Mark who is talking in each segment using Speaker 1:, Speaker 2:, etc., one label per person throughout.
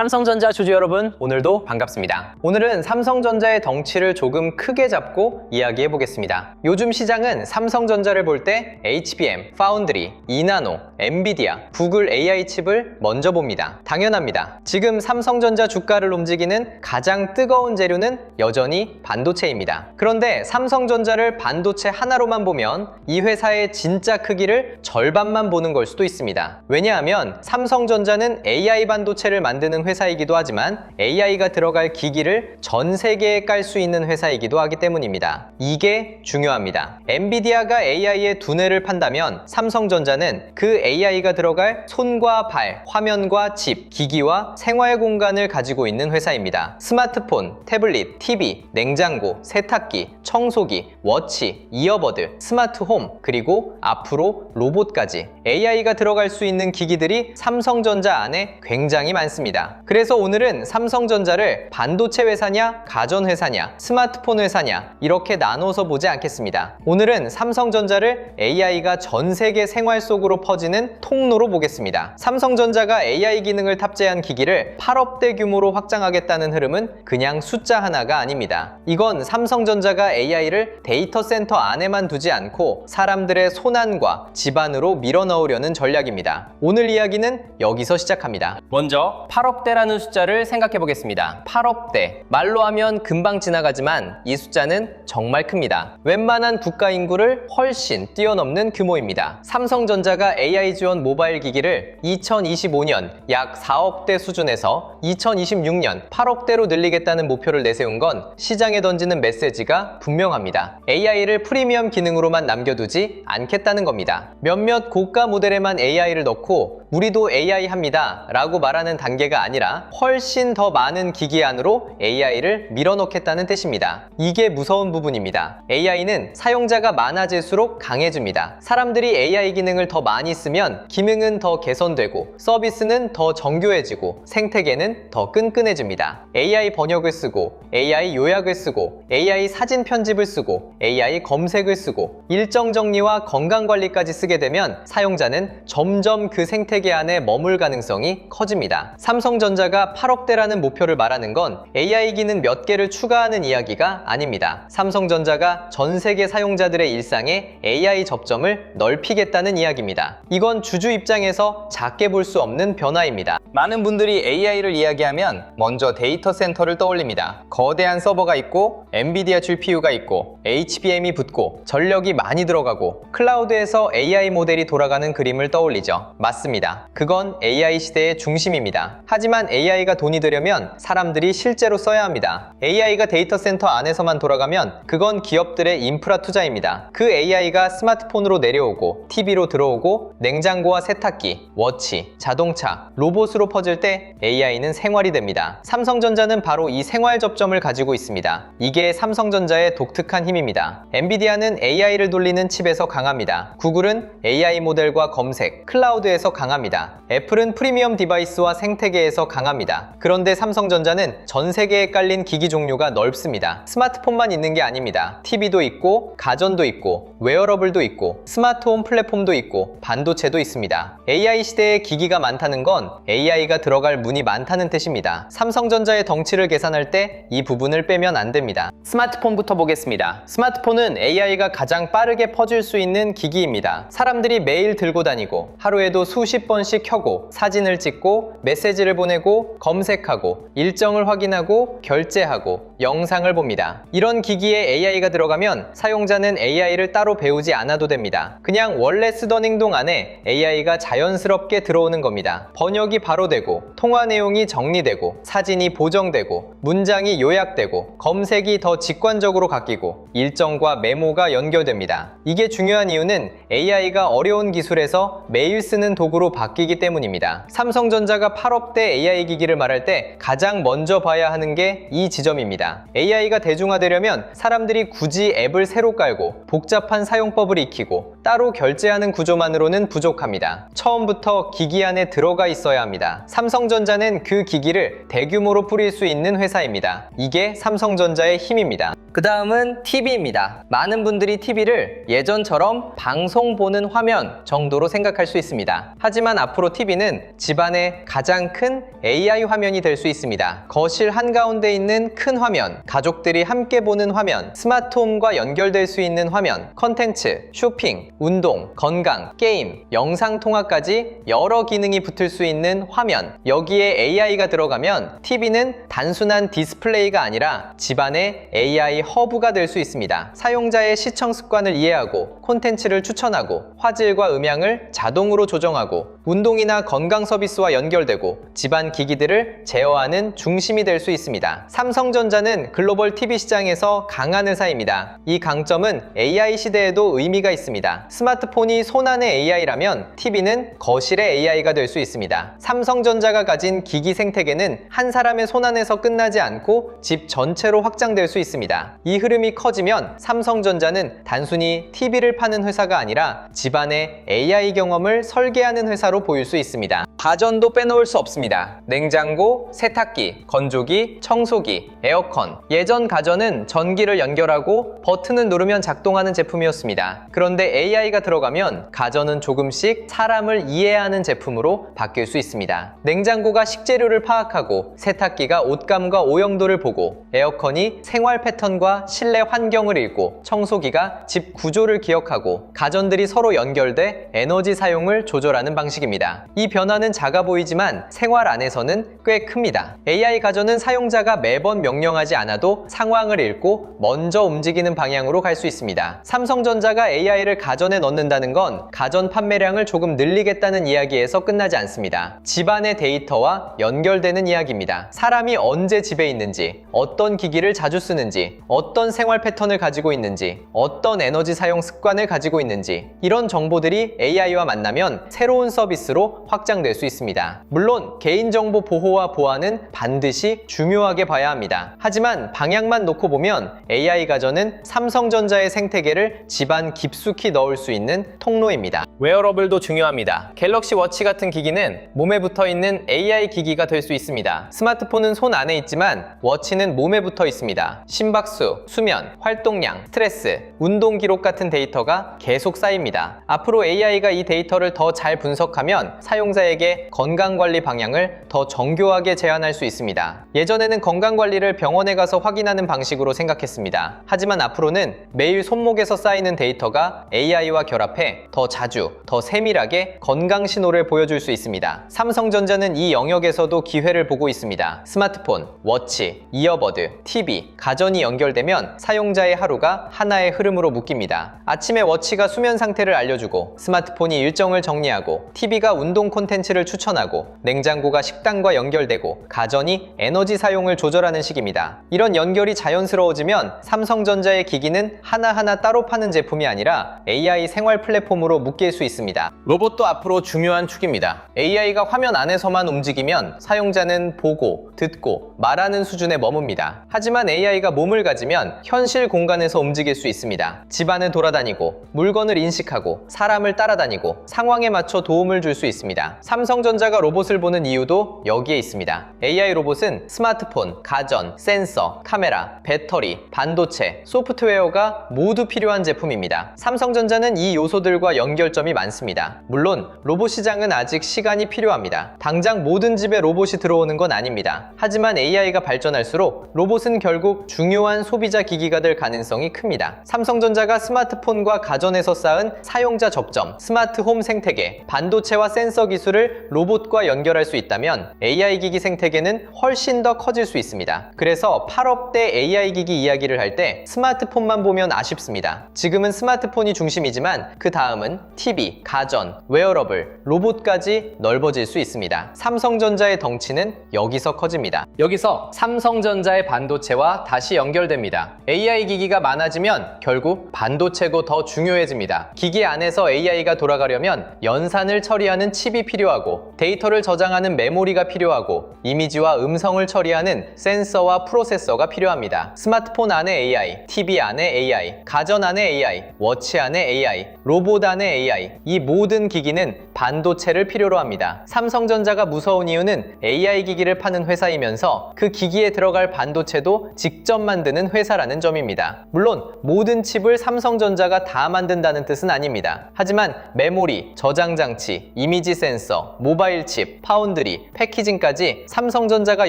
Speaker 1: 삼성전자 주주 여러분, 오늘도 반갑습니다. 오늘은 삼성전자의 덩치를 조금 크게 잡고 이야기해 보겠습니다. 요즘 시장은 삼성전자를 볼 때 HBM, 파운드리, 이나노, 엔비디아, 구글 AI 칩을 먼저 봅니다. 당연합니다. 지금 삼성전자 주가를 움직이는 가장 뜨거운 재료는 여전히 반도체입니다. 그런데 삼성전자를 반도체 하나로만 보면 이 회사의 진짜 크기를 절반만 보는 걸 수도 있습니다. 왜냐하면 삼성전자는 AI 반도체를 만드는 회사이기도 하지만 AI가 들어갈 기기를 전 세계에 깔 수 있는 회사이기도 하기 때문입니다. 이게 중요합니다. 엔비디아가 AI의 두뇌를 판다면 삼성전자는 그 AI가 들어갈 손과 발, 화면과 칩, 기기와 생활 공간을 가지고 있는 회사입니다. 스마트폰, 태블릿, TV, 냉장고, 세탁기, 청소기, 워치, 이어버드, 스마트홈, 그리고 앞으로 로봇까지 AI가 들어갈 수 있는 기기들이 삼성전자 안에 굉장히 많습니다. 그래서 오늘은 삼성전자를 반도체 회사냐, 가전 회사냐, 스마트폰 회사냐 이렇게 나눠서 보지 않겠습니다. 오늘은 삼성전자를 AI가 전 세계 생활 속으로 퍼지는 통로로 보겠습니다. 삼성전자가 AI 기능을 탑재한 기기를 8억대 규모로 확장하겠다는 흐름은 그냥 숫자 하나가 아닙니다. 이건 삼성전자가 AI를 데이터 센터 안에만 두지 않고 사람들의 손안과 집안으로 밀어넣으려는 전략입니다. 오늘 이야기는 여기서 시작합니다. 먼저 8억대라는 숫자를 생각해 보겠습니다. 8억대. 말로 하면 금방 지나가지만 이 숫자는 정말 큽니다. 웬만한 국가 인구를 훨씬 뛰어넘는 규모입니다. 삼성전자가 AI 지원 모바일 기기를 2025년 약 4억대 수준에서 2026년 8억대로 늘리겠다는 목표를 내세운 건 시장에 던지는 메시지가 분명합니다. AI를 프리미엄 기능으로만 남겨두지 않겠다는 겁니다. 몇몇 고가 모델에만 AI를 넣고 우리도 AI 합니다 라고 말하는 단계가 아니라 훨씬 더 많은 기기 안으로 AI를 밀어넣겠다는 뜻입니다. 이게 무서운 부분입니다. AI는 사용자가 많아질수록 강해집니다. 사람들이 AI 기능을 더 많이 쓰면 기능은 더 개선되고 서비스는 더 정교해지고 생태계는 더 끈끈해집니다. AI 번역을 쓰고 AI 요약을 쓰고 AI 사진 편집을 쓰고 AI 검색을 쓰고 일정 정리와 건강관리까지 쓰게 되면 사용자는 점점 그 생태계 안에 머물 가능성이 커집니다. 삼성전자가 8억대라는 목표를 말하는 건 AI 기능 몇 개를 추가하는 이야기가 아닙니다. 삼성전자가 전 세계 사용자들의 일상에 AI 접점을 넓히겠다는 이야기입니다. 이건 주주 입장에서 작게 볼 수 없는 변화입니다. 많은 분들이 AI를 이야기하면 먼저 데이터 센터를 떠올립니다. 거대한 서버가 있고 엔비디아 GPU가 있고 HBM이 붙고 전력이 많이 들어가고 클라우드에서 AI 모델이 돌아가는 그림을 떠올리죠. 맞습니다. 그건 AI 시대의 중심입니다. 하지만 AI가 돈이 되려면 사람들이 실제로 써야 합니다. AI가 데이터 센터 안에서만 돌아가면 그건 기업들의 인프라 투자입니다. 그 AI가 스마트폰으로 내려오고 TV로 들어오고 냉장고와 세탁기, 워치, 자동차, 로봇으로 퍼질 때 AI는 생활이 됩니다. 삼성전자는 바로 이 생활 접점을 가지고 있습니다. 이게 삼성전자의 독특한 힘입니다. 엔비디아는 AI를 돌리는 칩에서 강합니다. 구글은 AI 모델과 검색, 클라우드에서 강합니다. 애플은 프리미엄 디바이스와 생태계에서 강합니다. 그런데 삼성전자는 전 세계에 깔린 기기 종류가 넓습니다. 스마트폰만 있는 게 아닙니다. TV도 있고, 가전도 있고, 웨어러블도 있고, 스마트홈 플랫폼도 있고, 반도체도 있습니다. AI 시대에 기기가 많다는 건 AI가 들어갈 문이 많다는 뜻입니다. 삼성전자의 덩치를 계산할 때 이 부분을 빼면 안 됩니다. 스마트폰부터 보겠습니다. 스마트폰은 AI가 가장 빠르게 퍼질 수 있는 기기입니다. 사람들이 매일 들고 다니고 하루에도 수십 번씩 켜고 사진을 찍고 메시지를 보내고 검색하고 일정을 확인하고 결제하고 영상을 봅니다. 이런 기기에 AI가 들어가면 사용자는 AI를 따로 배우지 않아도 됩니다. 그냥 원래 쓰던 행동 안에 AI가 자연스럽게 들어오는 겁니다. 번역이 바로 되고 통화 내용이 정리되고 사진이 보정되고 문장이 요약되고 검색이 더 직관적으로 바뀌고 일정과 메모가 연결됩니다. 이게 중요한 이유는 AI가 어려운 기술에서 매일 쓰는 도구로 바뀌기 때문입니다. 삼성전자가 8억대 AI 기기를 말할 때 가장 먼저 봐야 하는 게 이 지점입니다. AI가 대중화되려면 사람들이 굳이 앱을 새로 깔고 복잡한 사용법을 익히고 따로 결제하는 구조만으로는 부족합니다. 처음부터 기기 안에 들어가 있어야 합니다. 삼성전자는 그 기기를 대규모로 뿌릴 수 있는 회사입니다. 이게 삼성전자의 힘입니다. 그 다음은 TV입니다. 많은 분들이 TV를 예전처럼 방송 보는 화면 정도로 생각할 수 있습니다. 하지만 앞으로 TV는 집안의 가장 큰 AI 화면이 될 수 있습니다. 거실 한가운데 있는 큰 화면, 가족들이 함께 보는 화면, 스마트홈과 연결될 수 있는 화면, 컨텐츠, 쇼핑, 운동, 건강, 게임, 영상통화까지 여러 기능이 붙을 수 있는 화면, 여기에 AI가 들어가면 TV는 단순한 디스플레이가 아니라 집안의 AI 허브가 될 수 있습니다. 사용자의 시청 습관을 이해하고 콘텐츠를 추천하고 화질과 음향을 자동으로 조정하고 운동이나 건강 서비스와 연결되고 집안 기기들을 제어하는 중심이 될 수 있습니다. 삼성전자는 글로벌 TV 시장에서 강한 회사입니다. 이 강점은 AI 시대에도 의미가 있습니다. 스마트폰이 손안의 AI라면 TV는 거실의 AI가 될 수 있습니다. 삼성전자가 가진 기기 생태계는 한 사람의 손안에서 끝나지 않고 집 전체로 확장될 수 있습니다. 이 흐름이 커지면 삼성전자는 단순히 TV를 파는 회사가 아니라 집안의 AI 경험을 설계하는 회사로 보일 수 있습니다. 가전도 빼놓을 수 없습니다. 냉장고, 세탁기, 건조기, 청소기, 에어컨. 예전 가전은 전기를 연결하고 버튼을 누르면 작동하는 제품이었습니다. 그런데 AI가 들어가면 가전은 조금씩 사람을 이해하는 제품으로 바뀔 수 있습니다. 냉장고가 식재료를 파악하고 세탁기가 옷감과 오염도를 보고 에어컨이 생활 패턴과 실내 환경을 읽고 청소기가 집 구조를 기억하고 가전들이 서로 연결돼 에너지 사용을 조절하는 방식입니다. 이 변화는 작아 보이지만 생활 안에서는 꽤 큽니다. AI 가전은 사용자가 매번 명령하지 않아도 상황을 읽고 먼저 움직이는 방향으로 갈 수 있습니다. 삼성전자가 AI를 가전에 넣는다는 건 가전 판매량을 조금 늘리겠다는 이야기에서 끝나지 않습니다. 집안의 데이터와 연결되는 이야기입니다. 사람이 언제 집에 있는지, 어떤 기기를 자주 쓰는지, 어떤 생활 패턴을 가지고 있는지, 어떤 에너지 사용 습관을 가지고 있는지, 이런 정보들이 AI와 만나면 새로운 서비스로 확장될 수 있습니다. 물론 개인정보 보호와 보안은 반드시 중요하게 봐야 합니다. 하지만 방향만 놓고 보면 AI 가전은 삼성전자의 생태계를 집안 깊숙이 넣을 수 있는 통로입니다. 웨어러블도 중요합니다. 갤럭시 워치 같은 기기는 몸에 붙어 있는 AI 기기가 될 수 있습니다. 스마트폰은 손 안에 있지만 워치는 몸에 붙어 있습니다. 심박수, 수면, 활동량, 스트레스, 운동 기록 같은 데이터가 계속 쌓입니다. 앞으로 AI가 이 데이터를 더 잘 분석하면 사용자에게 건강관리 방향을 더 정교하게 제안할 수 있습니다. 예전에는 건강관리를 병원에 가서 확인하는 방식으로 생각했습니다. 하지만 앞으로는 매일 손목에서 쌓이는 데이터가 AI와 결합해 더 자주, 더 세밀하게 건강 신호를 보여줄 수 있습니다. 삼성전자는 이 영역에서도 기회를 보고 있습니다. 스마트폰, 워치, 이어버드, TV, 가전이 연결되면 사용자의 하루가 하나의 흐름으로 묶입니다. 아침에 워치가 수면 상태를 알려주고 스마트폰이 일정을 정리하고 TV가 운동 콘텐츠를 추천하고 냉장고가 식단과 연결되고 가전이 에너지 사용을 조절하는 식입니다. 이런 연결이 자연스러워지면 삼성전자의 기기는 하나하나 따로 파는 제품이 아니라 AI 생활 플랫폼으로 묶일 수 있습니다. 로봇도 앞으로 중요한 축입니다. AI가 화면 안에서만 움직이면 사용자는 보고, 듣고, 말하는 수준에 머뭅니다. 하지만 AI가 몸을 가지면 현실 공간에서 움직일 수 있습니다. 집안을 돌아다니고, 물건을 인식하고, 사람을 따라다니고, 상황에 맞춰 도움을 줄 수 있습니다. 삼성전자가 로봇을 보는 이유도 여기에 있습니다. AI 로봇은 스마트폰, 가전, 센서, 카메라, 배터리, 반도체, 소프트웨어가 모두 필요한 제품입니다. 삼성전자는 이 요소들과 연결점이 많습니다. 물론 로봇 시장은 아직 시간이 필요합니다. 당장 모든 집에 로봇이 들어오는 건 아닙니다. 하지만 AI가 발전할수록 로봇은 결국 중요한 소비자 기기가 될 가능성이 큽니다. 삼성전자가 스마트폰과 가전에서 쌓은 사용자 접점, 스마트 홈 생태계, 반도체와 센서 기술을 로봇과 연결할 수 있다면 AI 기기 생태계는 훨씬 더 커질 수 있습니다. 그래서 8억대 AI 기기 이야기를 할 때 스마트폰만 보면 아쉽습니다. 지금은 스마트폰이 중심이지만 그 다음은 TV, 가전, 웨어러블, 로봇까지 넓어질 수 있습니다. 삼성전자의 덩치는 여기서 커집니다. 여기서 삼성전자의 반도체와 다시 연결됩니다. AI 기기가 많아지면 결국 반도체도 더 중요해집니다. 기기 안에서 AI가 돌아가려면 연산을 처리하는 칩이 필요하고 데이터를 저장하는 메모리가 필요하고 이미지와 음성을 처리하는 센서와 프로세서가 필요합니다. 스마트폰 안에 AI, TV 안에 AI, 가전 안에 AI, 워치 안에 AI, 로봇 안의 AI, 이 모든 기기는 반도체를 필요로 합니다. 삼성전자가 무서운 이유는 AI 기기를 파는 회사이면서 그 기기에 들어갈 반도체도 직접 만드는 회사라는 점입니다. 물론 모든 칩을 삼성전자가 다 만든다는 뜻은 아닙니다. 하지만 메모리, 저장장치, 이미지 센서, 모바일 칩, 파운드리, 패키징까지 삼성전자가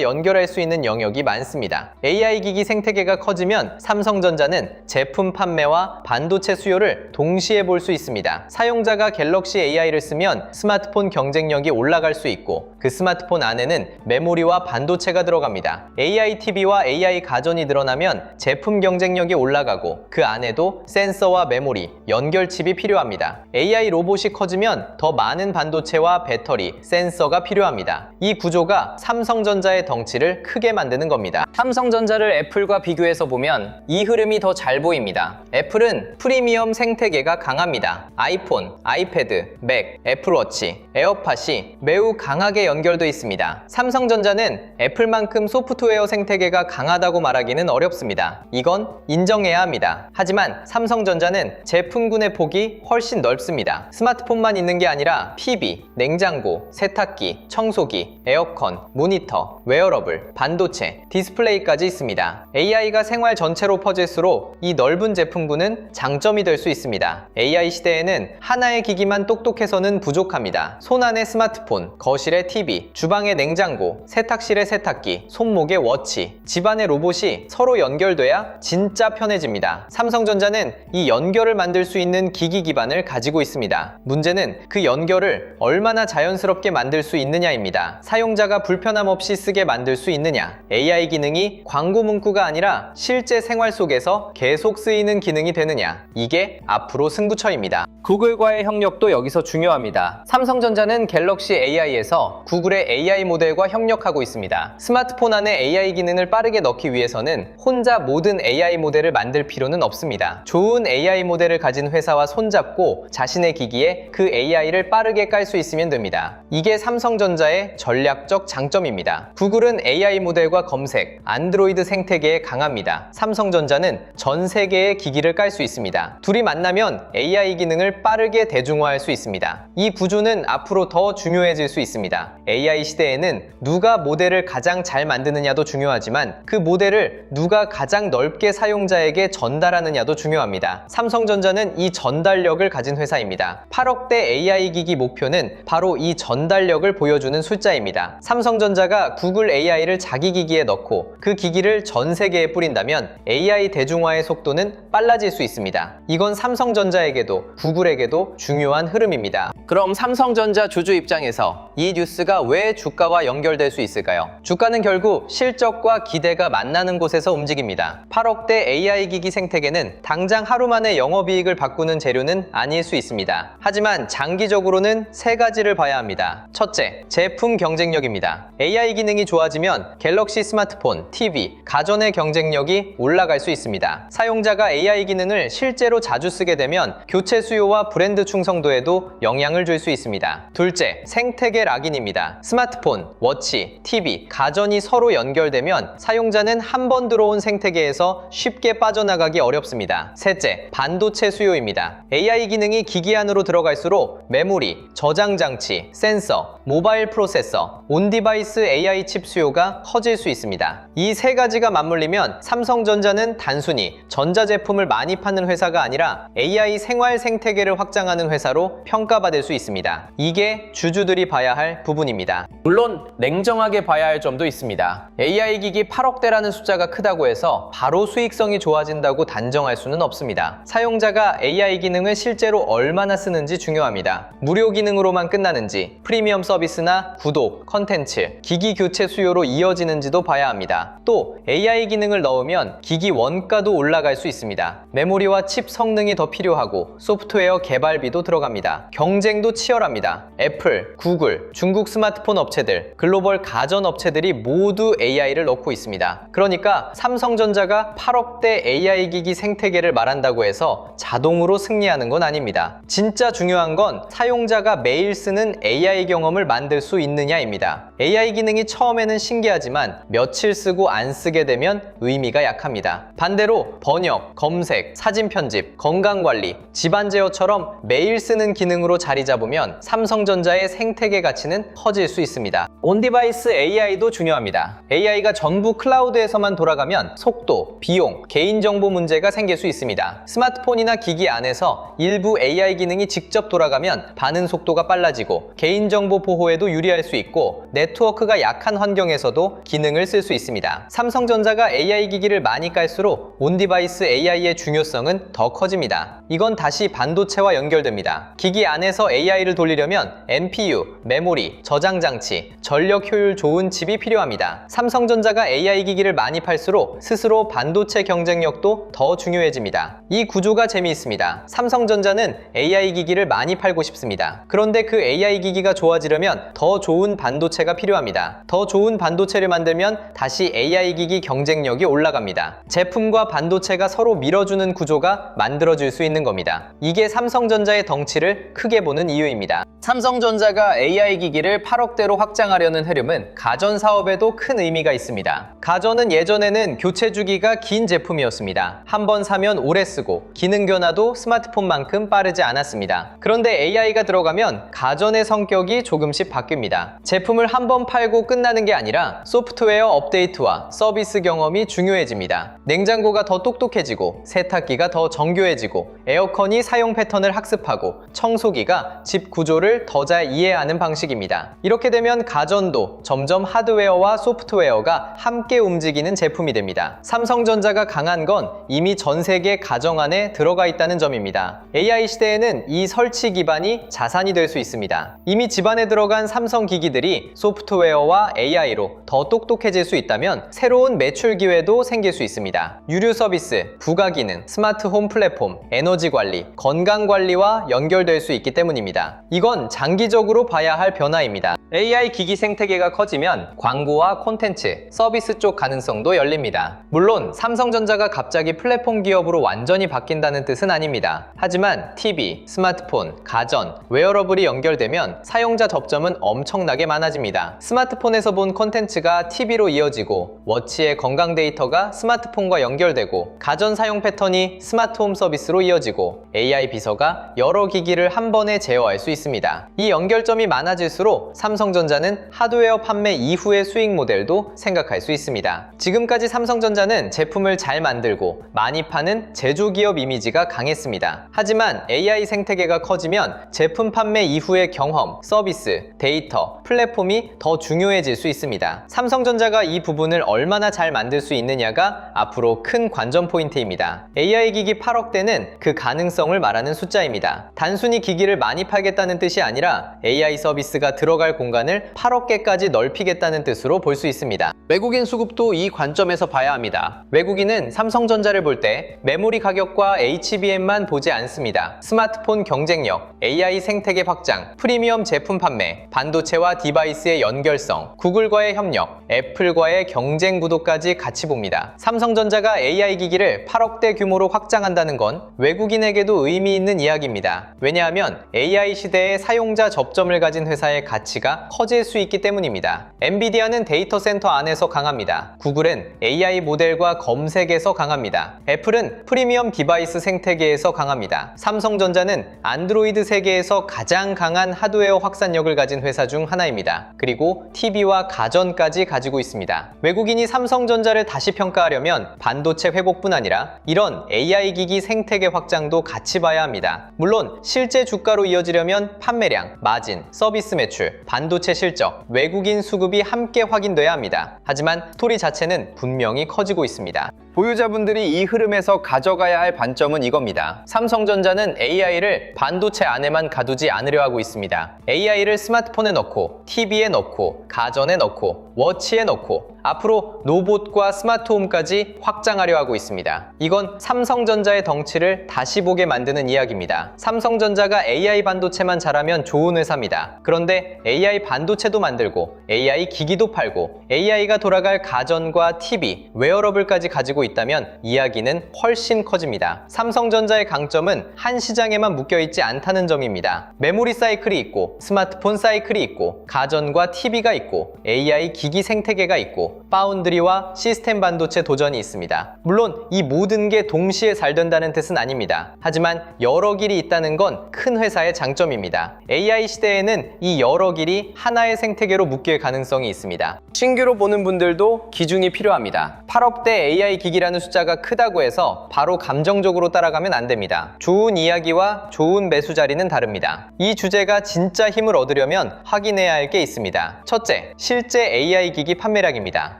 Speaker 1: 연결할 수 있는 영역이 많습니다. AI 기기 생태계가 커지면 삼성전자는 제품 판매와 반도체 수요를 동시에 볼 수 있습니다. 사용자가 갤럭시 AI를 쓰면 스마트폰 경쟁력이 올라갈 수 있고 그 스마트폰 안에는 메모리와 반도체가 들어갑니다. AI TV와 AI 가전이 늘어나면 제품 경쟁력이 올라가고 그 안에도 센서와 메모리, 연결칩이 필요합니다. AI 로봇이 커지면 더 많은 반도체와 배터리, 센서가 필요합니다. 이 구조가 삼성전자의 덩치를 크게 만드는 겁니다. 삼성전자를 애플과 비교해서 보면 이 흐름이 더 잘 보입니다. 애플은 프리미엄 생태계가 강합니다. 아이폰, 아이패드, 맥, 애플워치, 에어팟이 매우 강하게 연결되어 있습니다. 삼성전자는 애플만큼 소프트웨어 생태계가 강하다고 말하기는 어렵습니다. 이건 인정해야 합니다. 하지만 삼성전자는 제품군의 폭이 훨씬 넓습니다. 스마트폰만 있는 게 아니라 TV, 냉장고, 세탁기, 청소기, 에어컨, 모니터, 웨어러블, 반도체, 디스플레이까지 있습니다. AI가 생활 전체로 퍼질수록 이 넓은 제품군은 장점이 될 수 있습니다. AI 시대에는 하나의 기기만 똑똑해서는 부족합니다. 손안의 스마트폰, 거실의 TV, 주방의 냉장고, 세탁실의 세탁기, 손목의 워치, 집안의 로봇이 서로 연결돼야 진짜 편해집니다. 삼성전자는 이 연결을 만들 수 있는 기기 기반을 가지고 있습니다. 문제는 그 연결을 얼마나 자연스럽게 만들 수 있느냐입니다. 사용자가 불편함 없이 쓰게 만들 수 있느냐, AI 기능이 광고 문구가 아니라 실제 생활 속에서 계속 쓰이는 기능이 되느냐, 이게 앞으로 승부처입니다. 구글과의 협력도 여기서 중요합니다. 삼성전자는 갤럭시 AI에서 구글의 AI 모델과 협력하고 있습니다. 스마트폰 안에 AI 기능을 빠르게 넣기 위해서는 혼자 모든 AI 모델을 만들 필요는 없습니다. 좋은 AI 모델을 가진 회사와 손잡고 자신의 기기에 그 AI를 빠르게 깔 수 있으면 됩니다. 이게 삼성전자의 전략적 장점입니다. 구글은 AI 모델과 검색, 안드로이드 생태계에 강합니다. 삼성전자는 전 세계의 기기를 깔 수 있습니다. 둘이 만나면 AI 기능을 빠르게 대중화할 수 있습니다. 이 구조는 앞으로 더 중요해질 수 있습니다. AI 시대에는 누가 모델을 가장 잘 만드느냐도 중요하지만 그 모델을 누가 가장 넓게 사용자에게 전달하느냐도 중요합니다. 삼성전자는 이 전달력을 가진 회사입니다. 8억대 AI 기기 목표는 바로 이 전달력을 보여주는 숫자입니다. 삼성전자가 구글 AI를 자기 기기에 넣고 그 기기를 전 세계에 뿌린다면 AI 대중화의 속도는 빨라질 수 있습니다. 이건 삼성전자에게도 구글에게도 중요한 흐름입니다. 그럼 삼성전자 주주 입장에서 이 뉴스가 왜 주가와 연결될 수 있을까요? 주가는 결국 실적과 기대가 만나는 곳에서 움직입니다. 8억대 AI 기기 생태계는 당장 하루 만에 영업이익을 바꾸는 재료는 아닐 수 있습니다. 하지만 장기적으로는 세 가지를 봐야 합니다. 첫째, 제품 경쟁력입니다. AI 기능이 좋아지면 갤럭시 스마트폰, TV, 가전의 경쟁력이 올라갈 수 있습니다. 사용자가 AI 기능을 실제로 자주 쓰게 되면 교체 수요와 브랜드 충성도에도 영향을 줄 수 있습니다. 둘째, 생태계 락인입니다. 스마트폰, 워치, TV, 가전이 서로 연결되면 사용자는 한 번 들어온 생태계에서 쉽게 빠져나가기 어렵습니다. 셋째, 반도체 수요입니다. AI 기능이 기기 안으로 들어갈수록 메모리, 저장 장치, 센서, 모바일 프로세서, 온디바이스 AI 칩 수요가 커질 수 있습니다. 이 세 가지가 맞물리면 삼성전자는 단순히 전자제품을 많이 파는 회사가 아니라 AI 생활 생태계를 확장하는 회사로 평가받을 수 있습니다. 이게 주주들이 봐야 할 부분입니다. 물론 냉정하게 봐야 할 점도 있습니다. AI 기기 8억대라는 숫자가 크다고 해서 바로 수익성이 좋아진다고 단정할 수는 없습니다. 사용자가 AI 기능을 실제로 얼마나 쓰는지 중요합니다. 무료 기능으로만 끝나는지, 프리미엄 서비스나 구독, 컨텐츠, 기기 교체 수요로 이어지는지도 봐야 합니다. 또 AI 기능을 넣으면 기기 원가도 올라갈 수 있습니다. 메모리와 칩 성능이 더 필요하고 소프트웨어 개발비도 들어갑니다. 경쟁도 치열합니다. 애플, 구글, 중국 스마트폰 업체들, 글로벌 가전 업체들이 모두 AI를 넣고 있습니다. 그러니까 삼성전자가 8억대 AI 기기 생태계를 말한다고 해서 자동으로 승리하는 건 아닙니다. 진짜 중요한 건 사용자가 매일 쓰는 AI 경험을 장점을 만들 수 있느냐입니다. AI 기능이 처음에는 신기하지만 며칠 쓰고 안 쓰게 되면 의미가 약합니다. 반대로 번역, 검색, 사진 편집, 건강관리, 집안 제어처럼 매일 쓰는 기능으로 자리 잡으면 삼성전자의 생태계 가치는 커질 수 있습니다. 온디바이스 AI도 중요합니다. AI가 전부 클라우드에서만 돌아가면 속도, 비용, 개인정보 문제가 생길 수 있습니다. 스마트폰이나 기기 안에서 일부 AI 기능이 직접 돌아가면 반응 속도가 빨라지고 개인정보 보호에도 유리할 수 있고 네트워크가 약한 환경에서도 기능을 쓸 수 있습니다. 삼성전자가 AI 기기를 많이 깔수록 온디바이스 AI의 중요성은 더 커집니다. 이건 다시 반도체와 연결됩니다. 기기 안에서 AI를 돌리려면 NPU, 메모리, 저장 장치, 전력 효율 좋은 칩이 필요합니다. 삼성전자가 AI 기기를 많이 팔수록 스스로 반도체 경쟁력도 더 중요해집니다. 이 구조가 재미있습니다. 삼성전자는 AI 기기를 많이 팔고 싶습니다. 그런데 그 AI 기기가 좋아지려면 더 좋은 반도체가 필요합니다. 더 좋은 반도체를 만들면 다시 AI 기기 경쟁력이 올라갑니다. 제품과 반도체가 서로 밀어주는 구조가 만들어질 수 있는 겁니다. 이게 삼성전자의 덩치를 크게 보는 이유입니다. 삼성전자가 AI 기기를 8억대로 확장하려는 흐름은 가전 사업에도 큰 의미가 있습니다. 가전은 예전에는 교체 주기가 긴 제품이었습니다. 한 번 사면 오래 쓰고 기능 변화도 스마트폰만큼 빠르지 않았습니다. 그런데 AI가 들어가면 가전의 성격이 조금씩 바뀝니다. 제품을 한 번 팔고 끝나는 게 아니라 소프트웨어 업데이트와 서비스 경험이 중요해집니다. 냉장고가 더 똑똑해지고 세탁기가 더 정교해지고 에어컨이 사용 패턴을 학습하고 청소기가 집 구조를 더 잘 이해하는 방식입니다. 이렇게 되면 가전도 점점 하드웨어와 소프트웨어가 함께 움직이는 제품이 됩니다. 삼성전자가 강한 건 이미 전 세계 가정 안에 들어가 있다는 점입니다. AI 시대에는 이 설치 기반이 자산이 될 수 있습니다. 이미 집안에 들어간 삼성 기기들이 소프트웨어와 AI로 더 똑똑해질 수 있다면 새로운 매출 기회도 생길 수 있습니다. 유료 서비스, 부가 기능, 스마트 홈 플랫폼, 에너지 관리, 건강 관리와 연결될 수 있기 때문입니다. 이건 장기적으로 봐야 할 변화입니다. AI 기기 생태계가 커지면 광고와 콘텐츠, 서비스 쪽 가능성도 열립니다. 물론 삼성전자가 갑자기 플랫폼 기업으로 완전히 바뀐다는 뜻은 아닙니다. 하지만 TV, 스마트폰, 가전, 웨어러블이 연결되면 사용자 접점은 엄청나게 많아집니다. 스마트폰에서 본 콘텐츠가 TV로 이어지고 워치의 건강 데이터가 스마트폰과 연결되고 가전 사용 패턴이 스마트홈 서비스로 이어지고 AI 비서가 여러 기기를 한 번에 제어할 수 있습니다. 이 연결점이 많아질수록 삼성전자는 하드웨어 판매 이후의 수익 모델도 생각할 수 있습니다. 지금까지 삼성전자는 제품을 잘 만들고 많이 파는 제조기업 이미지가 강했습니다. 하지만 AI 생태계가 커지면 제품 판매 이후의 경험, 서비스, 데이터, 플랫폼이 더 중요해질 수 있습니다. 삼성전자가 이 부분을 얼마나 잘 만들 수 있느냐가 앞으로 큰 관전 포인트입니다. AI 기기 8억대는 그 가능성을 말하는 숫자입니다. 단순히 기기를 많이 팔겠다는 뜻이 아니라 AI 서비스가 들어갈 공간을 8억 개까지 넓히겠다는 뜻으로 볼 수 있습니다. 외국인 수급도 이 관점에서 봐야 합니다. 외국인은 삼성전자를 볼 때 메모리 가격과 HBM만 보지 않습니다. 스마트폰 경쟁력, AI 생태계 확장, 프리미엄 제품 판매, 반도체와 디바이스의 연결성, 구글과의 협력, 애플과의 경쟁 구도까지 같이 봅니다. 삼성전자가 AI 기기를 8억대 규모로 확장한다는 건 외국인에게도 의미 있는 이야기입니다. 왜냐하면 AI 시대에 사용자 접점을 가진 회사의 가치가 커질 수 있기 때문입니다. 엔비디아는 데이터 센터 안에서 강합니다. 구글은 AI 모델과 검색에서 강합니다. 애플은 프리미엄 디바이스 생태계에서 강합니다. 삼성전자는 안드로이드 세계에서 가장 강한 하드웨어 확산력을 가진 회사 중 하나입니다. 그리고 TV와 가전까지 가지고 있습니다. 외국인이 삼성전자를 다시 평가하려면 반도체 회복뿐 아니라 이런 AI 기기 생태계 확장도 같이 봐야 합니다. 물론 실제 주가로 이어지려면 판매량, 마진, 서비스 매출, 반도체 실적, 외국인 수급이 함께 확인돼야 합니다. 하지만 스토리 자체는 분명히 커지고 있습니다. 보유자분들이 이 흐름에서 가져가야 할 관점은 이겁니다. 삼성전자는 AI를 반도체 안에만 가두지 않으려 하고 있습니다. AI를 스마트폰에 넣고, TV에 넣고, 가전에 넣고, 워치에 넣고, 앞으로 로봇과 스마트홈까지 확장하려 하고 있습니다. 이건 삼성전자의 덩치를 다시 보게 만드는 이야기입니다. 삼성전자가 AI 반도체만 잘하면 좋은 회사입니다. 그런데 AI 반도체도 만들고 AI 기기도 팔고 AI가 돌아갈 가전과 TV, 웨어러블까지 가지고 있다면 이야기는 훨씬 커집니다. 삼성전자의 강점은 한 시장에만 묶여있지 않다는 점입니다. 메모리 사이클이 있고 스마트폰 사이클이 있고 가전과 TV가 있고 AI 기기 생태계가 있고 파운드리와 시스템 반도체 도전이 있습니다. 물론 이 모든 게 동시에 잘 된다는 뜻은 아닙니다. 하지만 여러 길이 있다는 건 큰 회사의 장점입니다. AI 시대에는 이 여러 길이 하나의 생태계로 묶일 가능성이 있습니다. 신규로 보는 분들도 기준이 필요합니다. 8억대 AI 기기라는 숫자가 크다고 해서 바로 감정적으로 따라가면 안 됩니다. 좋은 이야기와 좋은 매수 자리는 다릅니다. 이 주제가 진짜 힘을 얻으려면 확인해야 할 게 있습니다. 첫째, 실제 AI 기기 판매량입니다.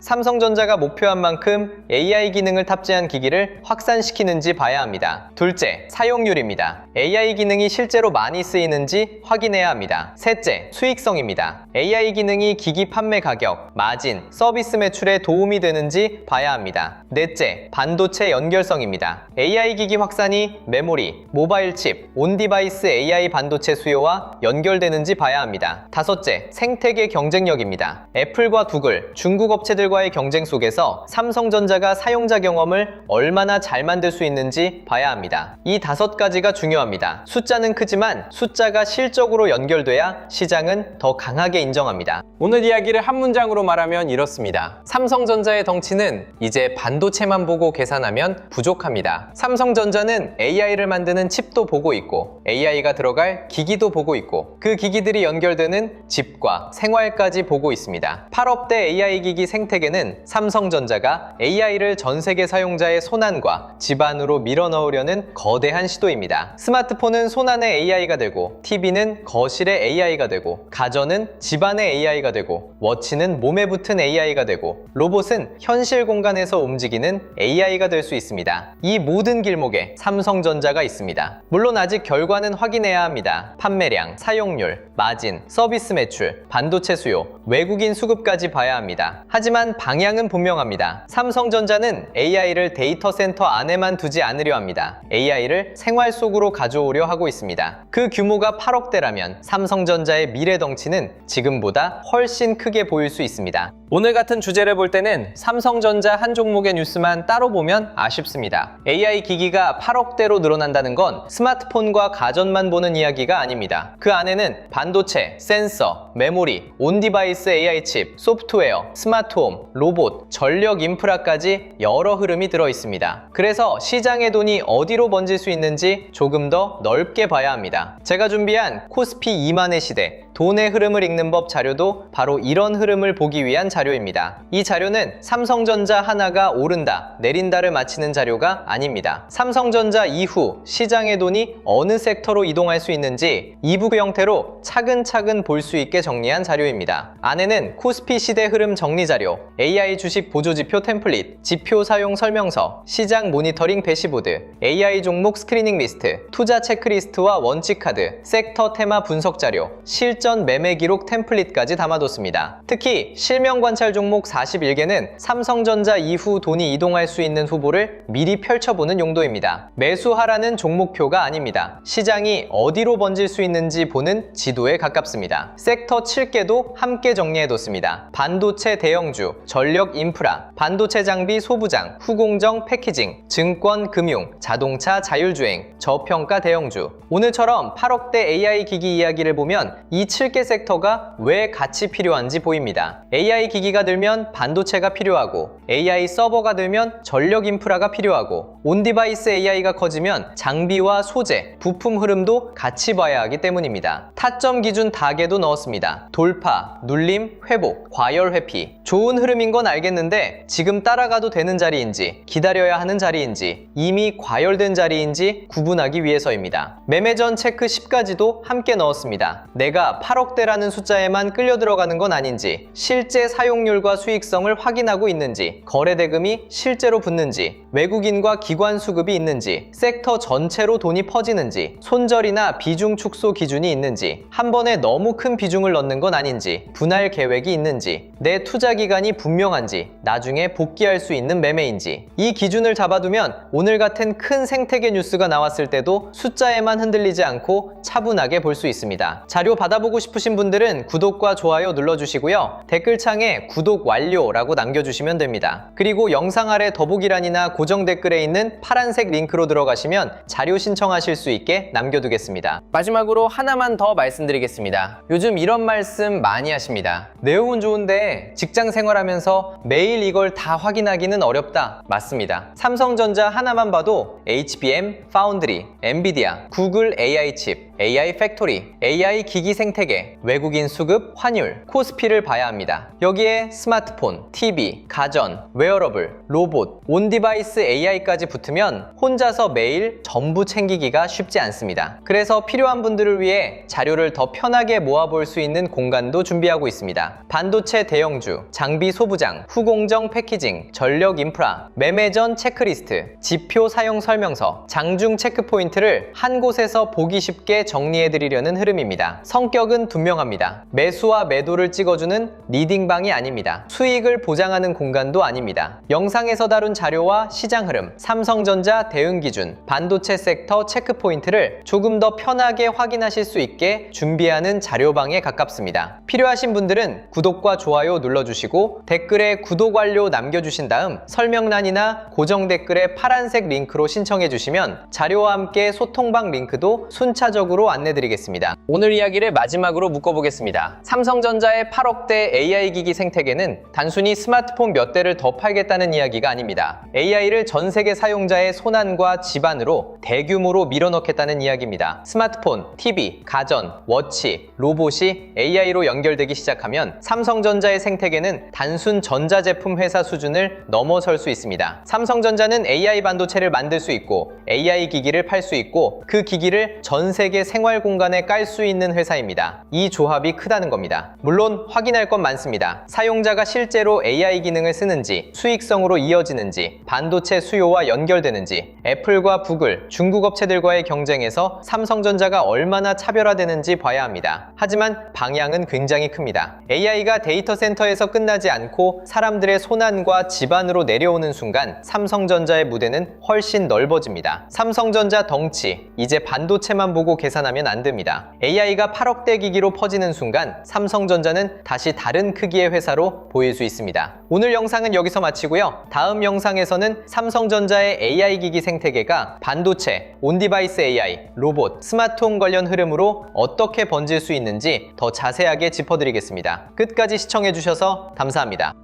Speaker 1: 삼성전자가 목표한 만큼 AI 기능을 탑재한 기기를 확산시키는지 봐야 합니다. 둘째, 사용률입니다. AI 기능이 실제로 많이 쓰이는지 확인해야 합니다. 셋째, 수익성입니다. AI 기능이 기기 판매 가격, 마진, 서비스 매출에 도움이 되는지 봐야 합니다. 넷째, 반도체 연결성입니다. AI 기기 확산이 메모리, 모바일 칩, 온디바이스 AI 반도체 수요와 연결되는지 봐야 합니다. 다섯째, 생태계 경쟁력입니다. 애플과 구글, 중국 업체들과의 경쟁 속에서 삼성전자가 사용자 경험을 얼마나 잘 만들 수 있는지 봐야 합니다. 이 5가지가 중요합니다. 숫자는 크지만 숫자가 실적으로 연결돼야 시장은 더 강하게 인정합니다. 오늘 이야기를 한 문장으로 말하면 이렇습니다. 삼성전자의 덩치는 이제 반도체만 보고 계산하면 부족합니다. 삼성전자는 AI를 만드는 칩도 보고 있고 AI가 들어갈 기기도 보고 있고 그 기기들이 연결되는 집과 생활까지 보고 있습니다. 8억대 AI 기기 생태계는 삼성전자가 AI를 전 세계 사용자의 손안과 집안으로 밀어넣으려는 거대한 시도입니다. 스마트폰은 손안에 AI가 되고 TV는 거실에 AI가 되고 가전은 집안에 AI가 되고 워치는 몸에 붙은 AI가 되고 로봇은 현실 공간에서 움직이는 AI가 될 수 있습니다. 이 모든 길목에 삼성전자가 있습니다. 물론 아직 결과는 확인해야 합니다. 판매량, 사용률, 마진, 서비스 매출, 반도체 수요, 외국인 수급까지 봐야 합니다. 하지만 방향은 분명합니다. 삼성전자는 AI를 데이터 센터 안에만 두지 않으려 합니다. AI를 생활 속으로 가져오려 하고 있습니다. 그 규모가 8억대라면 삼성전자의 미래 덩치는 지금보다 훨씬 크게 보일 수 있습니다. 오늘 같은 주제를 볼 때는 삼성전자 한 종목의 뉴스만 따로 보면 아쉽습니다. AI 기기가 8억대로 늘어난다는 건 스마트폰과 가전만 보는 이야기가 아닙니다. 그 안에는 반도체, 센서, 메모리, 온디바이스 AI 칩, 소프트웨어, 스마트홈, 로봇, 전력 인프라까지 여러 흐름이 들어 있습니다. 그래서 시장의 돈이 어디로 번질 수 있는지 조금 더 넓게 봐야 합니다. 제가 준비한 코스피 2만의 시대, 돈의 흐름을 읽는 법 자료도 바로 이런 흐름을 보기 위한 자료입니다. 이 자료는 삼성전자 하나가 오른다, 내린다를 맞히는 자료가 아닙니다. 삼성전자 이후 시장의 돈이 어느 섹터로 이동할 수 있는지 이북 형태로 차근차근 볼 수 있게 정리한 자료입니다. 안에는 코스피 시대 흐름 정리 자료, AI 주식 보조지표 템플릿, 지표 사용 설명서, 시장 모니터링 대시보드, AI 종목 스크리닝 리스트, 투자 체크리스트와 원칙 카드, 섹터 테마 분석 자료, 실전 매매 기록 템플릿까지 담아뒀습니다. 특히 실명 관찰 종목 41개는 삼성전자 이후 돈이 이동할 수 있는 후보를 미리 펼쳐보는 용도입니다. 매수하라는 종목표가 아닙니다. 시장이 어디로 번질 수 있는지 보는 지도에 가깝습니다. 섹터 7개도 함께 정리해뒀습니다. 반도체 대형주, 전력 인프라, 반도체 장비 소부장, 후공정 패키징, 증권 금융, 자동차 자율주행, 저평가 대형주. 오늘처럼 8억대 AI 기기 이야기를 보면 이 7개 섹터가 왜 같이 필요한지 보입니다. AI 기기가 들면 반도체가 필요하고 AI 서버가 들면 전력 인프라가 필요하고 온디바이스 AI가 커지면 장비와 소재, 부품 흐름도 같이 봐야 하기 때문입니다. 타점 기준 다개도 넣었습니다. 돌파, 눌림, 회복, 과열 회피. 좋은 흐름인 건 알겠는데 지금 따라가도 되는 자리인지 기다려야 하는 자리인지 이미 과열된 자리인지 구분하기 위해서입니다. 매매 전 체크 10가지도 함께 넣었습니다. 내가 8억대라는 숫자에만 끌려 들어가는 건 아닌지, 실제 사용률과 수익성을 확인하고 있는지, 거래 대금이 실제로 붙는지, 외국인과 기관 수급이 있는지, 섹터 전체로 돈이 퍼지는지, 손절이나 비중 축소 기준이 있는지, 한 번에 너무 큰 비중을 넣는 건 아닌지, 분할 계획이 있는지, 내 투자 기간이 분명한지, 나중에 복귀할 수 있는 매매인지, 이 기준을 잡아두면 오늘 같은 큰 생태계 뉴스가 나왔을 때도 숫자에만 흔들리지 않고 차분하게 볼 수 있습니다. 자료 받아보고 싶으신 분들은 구독과 좋아요 눌러주시고요. 댓글창에 구독 완료라고 남겨주시면 됩니다. 그리고 영상 아래 더보기란이나 고정 댓글에 있는 파란색 링크로 들어가시면 자료 신청하실 수 있게 남겨두겠습니다. 마지막으로 하나만 더 말씀드리겠습니다. 요즘 이런 말씀 많이 하십니다. 내용은 좋은데 직장 생활하면서 매일 이걸 다 확인하기는 어렵다. 맞습니다. 삼성전자 하나만 봐도 HBM, 파운드리, 엔비디아, 구글 AI 칩, AI 팩토리, AI 기기 생태계, 외국인 수급, 환율, 코스피를 봐야 합니다. 여기에 스마트폰, TV, 가전, 웨어러블, 로봇, 온디바이스 AI까지 붙으면 혼자서 매일 전부 챙기기가 쉽지 않습니다. 그래서 필요한 분들을 위해 자료를 더 편하게 모아볼 수 있는 공간도 준비하고 있습니다. 반도체 대형주, 장비 소부장, 후공정 패키징, 전력 인프라, 매매 전 체크리스트, 지표 사용 설명서, 장중 체크 포인트를 한 곳에서 보기 쉽게 정리해드리려는 흐름입니다. 성격은 분명합니다. 매수와 매도를 찍어주는 리딩방이 아닙니다. 수익을 보장하는 공간도 아닙니다. 영상에서 다룬 자료와 시장 흐름, 삼성전자 대응 기준, 반도체 섹터 체크 포인트를 조금 더 편하게 확인하실 수 있게 준비하는 자료방에 가깝습니다. 필요하신 분들은 구독과 좋아요 눌러주시고 댓글에 구독 완료 남겨주신 다음 설명란이나 고정 댓글에 파란색 링크로 신청해주시면 자료와 함께 소통방 링크도 순차적으로 안내드리겠습니다. 오늘 이야기를 마지막으로 묶어보겠습니다. 삼성전자의 8억대 AI 기기 생태계는 단순히 스마트폰 몇 대를 더 팔겠다는 이야기가 아닙니다. AI를 전 세계 사용자의 손안과 집안으로 대규모로 밀어넣겠다는 이야기입니다. 스마트폰, TV, 가전, 워치, 로봇이 AI로 연결되기 시작하면 삼성전자의 생태계는 단순 전자제품 회사 수준을 넘어설 수 있습니다. 삼성전자는 AI 반도체를 만들 수 있고 AI 기기를 팔 수 있고 그 기기를 전 세계 생활 공간에 깔 수 있는 회사입니다. 이 조합이 크다는 겁니다. 물론 확인할 건 많습니다. 사용자가 실제로 AI 기능을 쓰는지, 수익성으로 이어지는지, 반도체 수요와 연결되는지, 애플과 구글, 중국 업체들과의 경쟁에서 삼성전자가 얼마나 차별화되는지 봐야 합니다. 하지만 방향은 굉장히 큽니다. AI가 데이터 센터에서 끝나지 않고 사람들의 손안과 집안으로 내려오는 순간 삼성전자의 무대는 훨씬 넓어집니다. 삼성전자 덩치, 이제 반도체만 보고 계산하면 안 됩니다. AI가 8억대 기기로 퍼지는 순간 삼성전자는 다시 다른 크기의 회사로 보일 수 있습니다. 오늘 영상은 여기서 마치고요. 다음 영상에서는 삼성전자의 AI 기기 생태계가 반도체, 온디바이스 AI, 로봇, 스마트홈 관련 흐름으로 어떻게 번질 수 있는지 더 자세하게 짚어드리겠습니다. 끝까지 시청해주셔서 감사합니다.